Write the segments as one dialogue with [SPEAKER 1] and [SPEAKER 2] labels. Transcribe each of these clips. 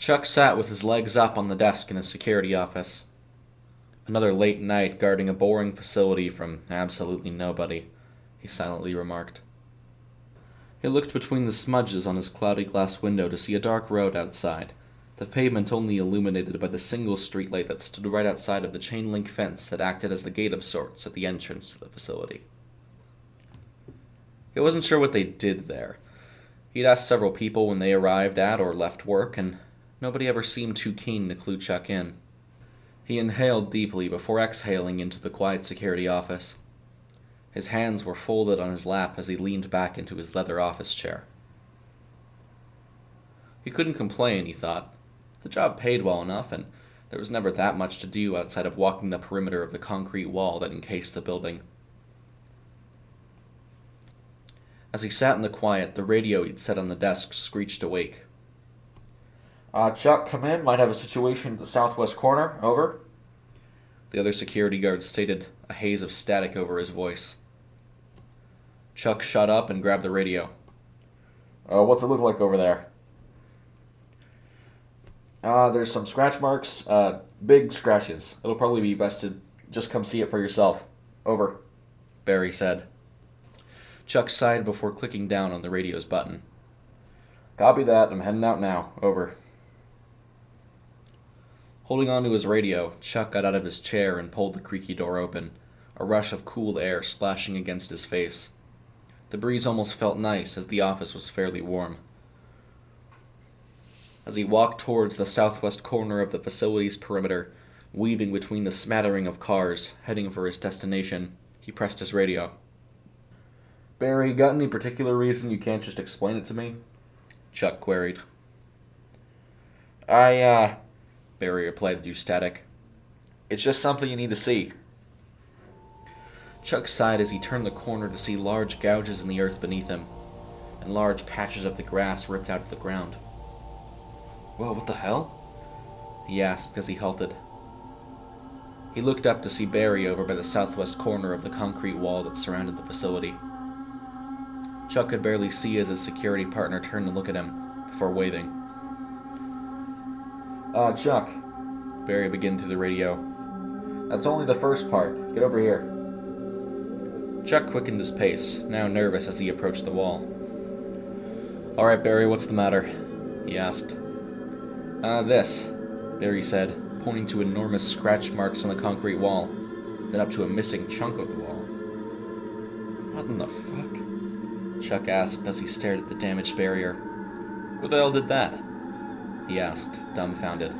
[SPEAKER 1] Chuck sat with his legs up on the desk in his security office. Another late night guarding a boring facility from absolutely nobody, he silently remarked. He looked between the smudges on his cloudy glass window to see a dark road outside, the pavement only illuminated by the single streetlight that stood right outside of the chain-link fence that acted as the gate of sorts at the entrance to the facility. He wasn't sure what they did there. He'd asked several people when they arrived at or left work, and nobody ever seemed too keen to clue Chuck in. He inhaled deeply before exhaling into the quiet security office. His hands were folded on his lap as he leaned back into his leather office chair. He couldn't complain, he thought. The job paid well enough, and there was never that much to do outside of walking the perimeter of the concrete wall that encased the building. As he sat in the quiet, the radio he'd set on the desk screeched awake.
[SPEAKER 2] Chuck, come in. Might have a situation at the southwest corner. Over.
[SPEAKER 1] The other security guard stated, a haze of static over his voice. Chuck shut up and grabbed the radio.
[SPEAKER 2] What's it look like over there? There's some scratch marks. Big scratches. It'll probably be best to just come see it for yourself. Over.
[SPEAKER 1] Barry said. Chuck sighed before clicking down on the radio's button.
[SPEAKER 2] Copy that. I'm heading out now. Over.
[SPEAKER 1] Holding onto his radio, Chuck got out of his chair and pulled the creaky door open, a rush of cool air splashing against his face. The breeze almost felt nice, as the office was fairly warm. As he walked towards the southwest corner of the facility's perimeter, weaving between the smattering of cars, heading for his destination, he pressed his radio.
[SPEAKER 2] Barry, got any particular reason you can't just explain it to me?
[SPEAKER 1] Chuck queried.
[SPEAKER 2] Barry replied through static. It's just something you need to see.
[SPEAKER 1] Chuck sighed as he turned the corner to see large gouges in the earth beneath him, and large patches of the grass ripped out of the ground.
[SPEAKER 2] Whoa, what the hell?
[SPEAKER 1] He asked as he halted. He looked up to see Barry over by the southwest corner of the concrete wall that surrounded the facility. Chuck could barely see as his security partner turned to look at him, before waving.
[SPEAKER 2] Chuck,
[SPEAKER 1] Barry began through the radio.
[SPEAKER 2] That's only the first part. Get over here.
[SPEAKER 1] Chuck quickened his pace, now nervous as he approached the wall. All right, Barry, what's the matter? He asked.
[SPEAKER 2] This,
[SPEAKER 1] Barry said, pointing to enormous scratch marks on the concrete wall, then up to a missing chunk of the wall.
[SPEAKER 2] What in the fuck?
[SPEAKER 1] Chuck asked as he stared at the damaged barrier. Who the hell did that? He asked, dumbfounded.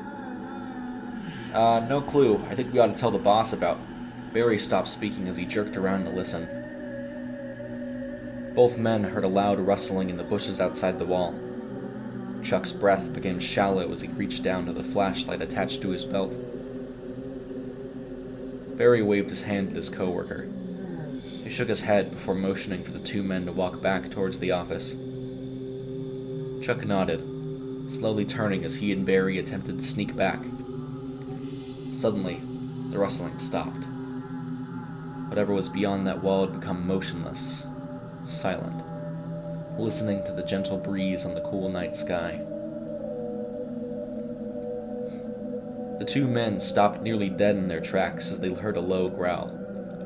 [SPEAKER 2] No clue. I think we ought to tell the boss about...
[SPEAKER 1] Barry stopped speaking as he jerked around to listen. Both men heard a loud rustling in the bushes outside the wall. Chuck's breath became shallow as he reached down to the flashlight attached to his belt. Barry waved his hand at his coworker. He shook his head before motioning for the two men to walk back towards the office. Chuck nodded, slowly turning as he and Barry attempted to sneak back. Suddenly, the rustling stopped. Whatever was beyond that wall had become motionless, silent, listening to the gentle breeze on the cool night sky. The two men stopped nearly dead in their tracks as they heard a low growl,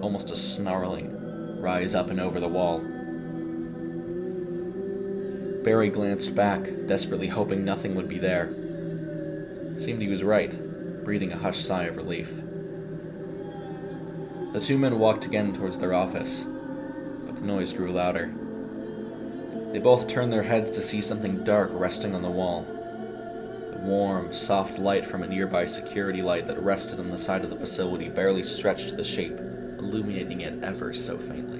[SPEAKER 1] almost a snarling, rise up and over the wall. Barry glanced back, desperately hoping nothing would be there. It seemed he was right, breathing a hushed sigh of relief. The two men walked again towards their office, but the noise grew louder. They both turned their heads to see something dark resting on the wall. The warm, soft light from a nearby security light that rested on the side of the facility barely stretched the shape, illuminating it ever so faintly.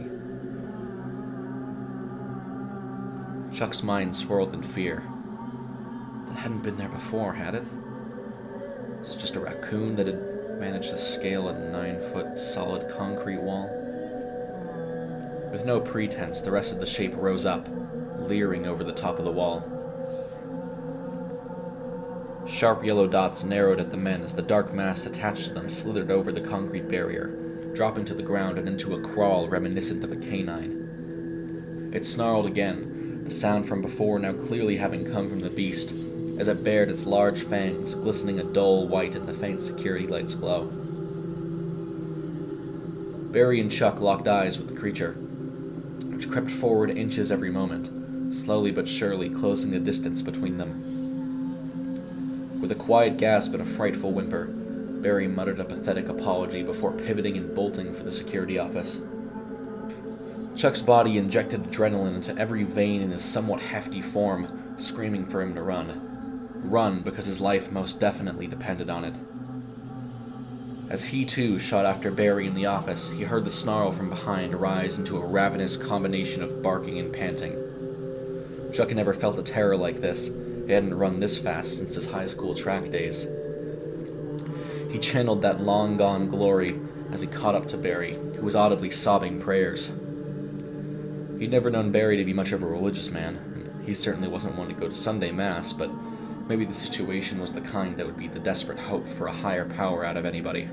[SPEAKER 1] Chuck's mind swirled in fear. That hadn't been there before, had it? Was it just a raccoon that had managed to scale a 9-foot solid concrete wall? With no pretense, the rest of the shape rose up, leering over the top of the wall. Sharp yellow dots narrowed at the men as the dark mass attached to them slithered over the concrete barrier, dropping to the ground and into a crawl reminiscent of a canine. It snarled again, the sound from before now clearly having come from the beast, as it bared its large fangs, glistening a dull white in the faint security light's glow. Barry and Chuck locked eyes with the creature, which crept forward inches every moment, slowly but surely closing the distance between them. With a quiet gasp and a frightful whimper, Barry muttered a pathetic apology before pivoting and bolting for the security office. Chuck's body injected adrenaline into every vein in his somewhat hefty form, screaming for him to run. Run because his life most definitely depended on it. As he too shot after Barry in the office, he heard the snarl from behind rise into a ravenous combination of barking and panting. Chuck had never felt a terror like this. He hadn't run this fast since his high school track days. He channeled that long-gone glory as he caught up to Barry, who was audibly sobbing prayers. He'd never known Barry to be much of a religious man, and he certainly wasn't one to go to Sunday Mass, but maybe the situation was the kind that would be the desperate hope for a higher power out of anybody.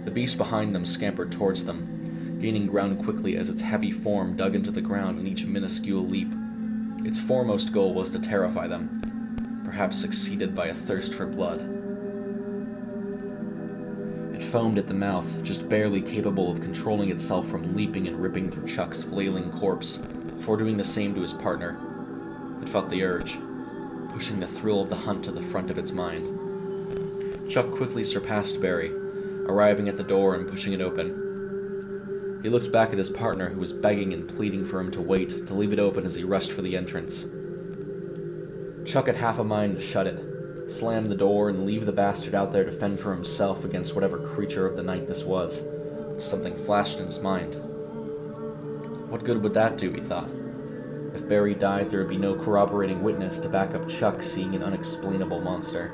[SPEAKER 1] The beast behind them scampered towards them, gaining ground quickly as its heavy form dug into the ground in each minuscule leap. Its foremost goal was to terrify them, perhaps succeeded by a thirst for blood. It foamed at the mouth, just barely capable of controlling itself from leaping and ripping through Chuck's flailing corpse, before doing the same to his partner. It felt the urge, pushing the thrill of the hunt to the front of its mind. Chuck quickly surpassed Barry, arriving at the door and pushing it open. He looked back at his partner, who was begging and pleading for him to wait, to leave it open as he rushed for the entrance. Chuck had half a mind to shut it, slam the door, and leave the bastard out there to fend for himself against whatever creature of the night this was. Something flashed in his mind. What good would that do, he thought? If Barry died, there would be no corroborating witness to back up Chuck seeing an unexplainable monster.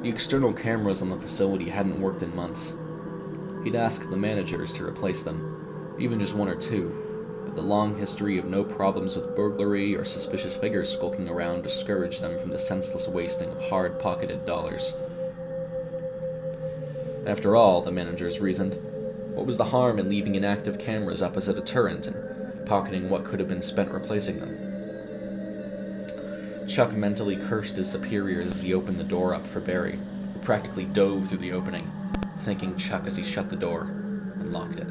[SPEAKER 1] The external cameras on the facility hadn't worked in months. He'd asked the managers to replace them, even just one or two, but the long history of no problems with burglary or suspicious figures skulking around discouraged them from the senseless wasting of hard-pocketed dollars. After all, the managers reasoned, what was the harm in leaving inactive cameras up as a deterrent and pocketing what could have been spent replacing them? Chuck mentally cursed his superiors as he opened the door up for Barry, who practically dove through the opening, thanking Chuck as he shut the door and locked it.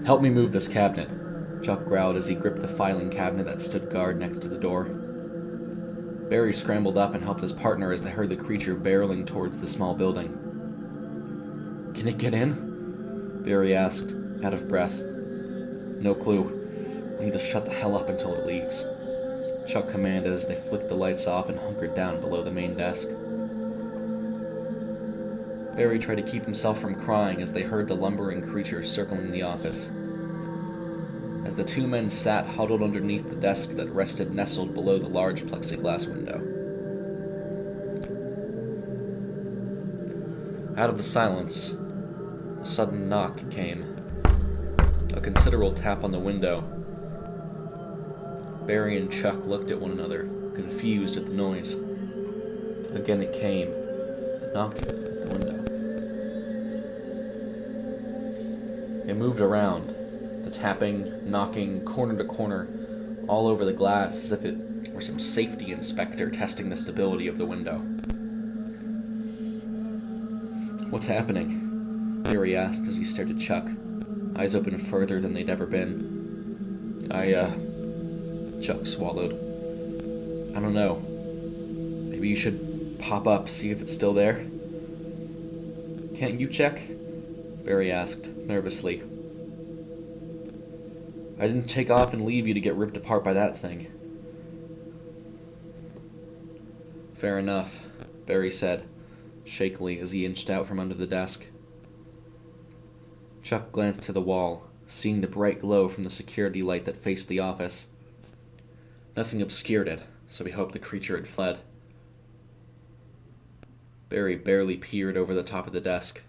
[SPEAKER 1] "Help me move this cabinet," Chuck growled as he gripped the filing cabinet that stood guard next to the door. Barry scrambled up and helped his partner as they heard the creature barreling towards the small building. "Can it get in?" Barry asked, out of breath. "No clue. We need to shut the hell up until it leaves," Chuck commanded as they flicked the lights off and hunkered down below the main desk. Barry tried to keep himself from crying as they heard the lumbering creature circling the office. As the two men sat huddled underneath the desk that rested nestled below the large plexiglass window. Out of the silence, a sudden knock came. A considerable tap on the window. Barry and Chuck looked at one another, confused at the noise. Again it came, the knocking at the window. It moved around, the tapping, knocking, corner to corner, all over the glass as if it were some safety inspector testing the stability of the window. "What's happening?" Barry asked as he stared at Chuck, eyes open further than they'd ever been. Chuck swallowed. "I don't know. Maybe you should pop up, see if it's still there." "Can't you check?" Barry asked, nervously. "I didn't take off and leave you to get ripped apart by that thing." "Fair enough," Barry said, shakily as he inched out from under the desk. Chuck glanced to the wall, seeing the bright glow from the security light that faced the office. Nothing obscured it, so he hoped the creature had fled. Barry barely peered over the top of the desk.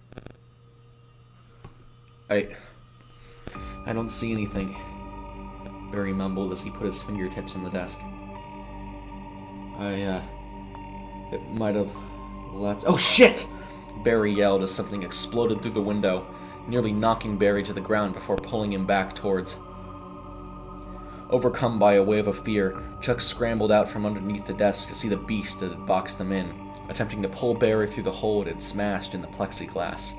[SPEAKER 1] I don't see anything," Barry mumbled as he put his fingertips on the desk. It might have left. "Oh shit!" Barry yelled as something exploded through the window, nearly knocking Barry to the ground before pulling him back towards. Overcome by a wave of fear, Chuck scrambled out from underneath the desk to see the beast that had boxed them in, attempting to pull Barry through the hole it had smashed in the plexiglass.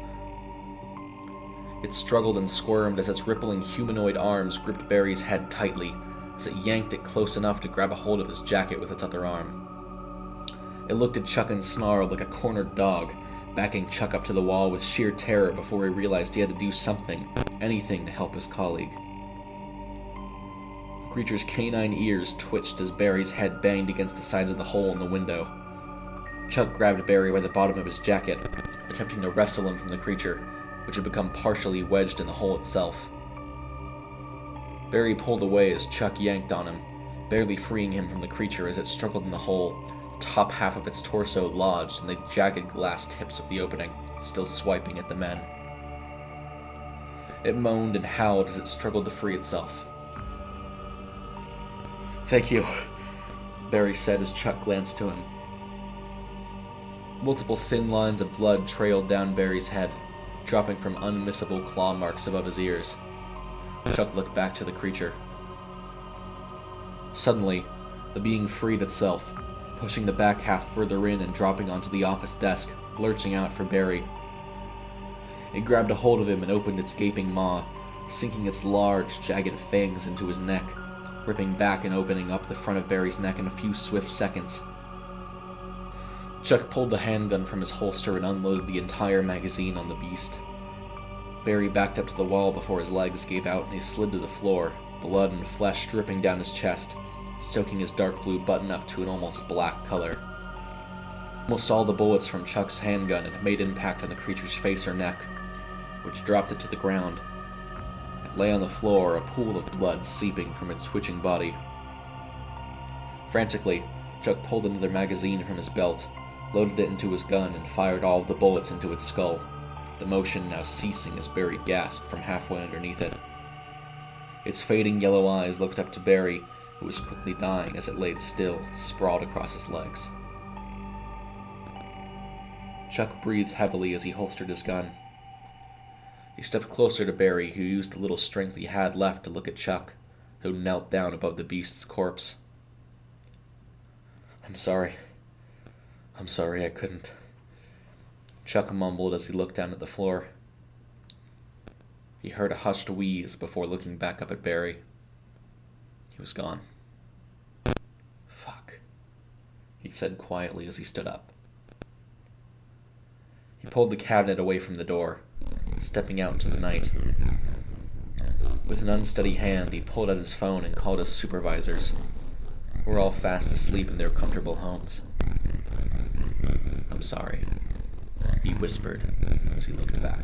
[SPEAKER 1] It struggled and squirmed as its rippling humanoid arms gripped Barry's head tightly, as it yanked it close enough to grab a hold of his jacket with its other arm. It looked at Chuck and snarled like a cornered dog, backing Chuck up to the wall with sheer terror before he realized he had to do something, anything to help his colleague. The creature's canine ears twitched as Barry's head banged against the sides of the hole in the window. Chuck grabbed Barry by the bottom of his jacket, attempting to wrestle him from the creature, which had become partially wedged in the hole itself. Barry pulled away as Chuck yanked on him, barely freeing him from the creature as it struggled in the hole, the top half of its torso lodged in the jagged glass tips of the opening, still swiping at the men. It moaned and howled as it struggled to free itself. "Thank you," Barry said as Chuck glanced to him. Multiple thin lines of blood trailed down Barry's head, dropping from unmissable claw marks above his ears. Chuck looked back to the creature. Suddenly, the being freed itself, pushing the back half further in and dropping onto the office desk, lurching out for Barry. It grabbed a hold of him and opened its gaping maw, sinking its large, jagged fangs into his neck, ripping back and opening up the front of Barry's neck in a few swift seconds. Chuck pulled the handgun from his holster and unloaded the entire magazine on the beast. Barry backed up to the wall before his legs gave out and he slid to the floor, blood and flesh dripping down his chest, soaking his dark blue button-up to an almost black color. Almost all the bullets from Chuck's handgun had made impact on the creature's face or neck, which dropped it to the ground. It lay on the floor, a pool of blood seeping from its twitching body. Frantically, Chuck pulled another magazine from his belt, loaded it into his gun, and fired all of the bullets into its skull, the motion now ceasing as Barry gasped from halfway underneath it. Its fading yellow eyes looked up to Barry, who was quickly dying as it laid still, sprawled across his legs. Chuck breathed heavily as he holstered his gun. He stepped closer to Barry, who used the little strength he had left to look at Chuck, who knelt down above the beast's corpse. I'm sorry, I couldn't," Chuck mumbled as he looked down at the floor. He heard a hushed wheeze before looking back up at Barry. He was gone. "Fuck," he said quietly as he stood up. He pulled the cabinet away from the door, stepping out into the night. With an unsteady hand, he pulled out his phone and called his supervisors, who were all fast asleep in their comfortable homes. "I'm sorry," he whispered as he looked back.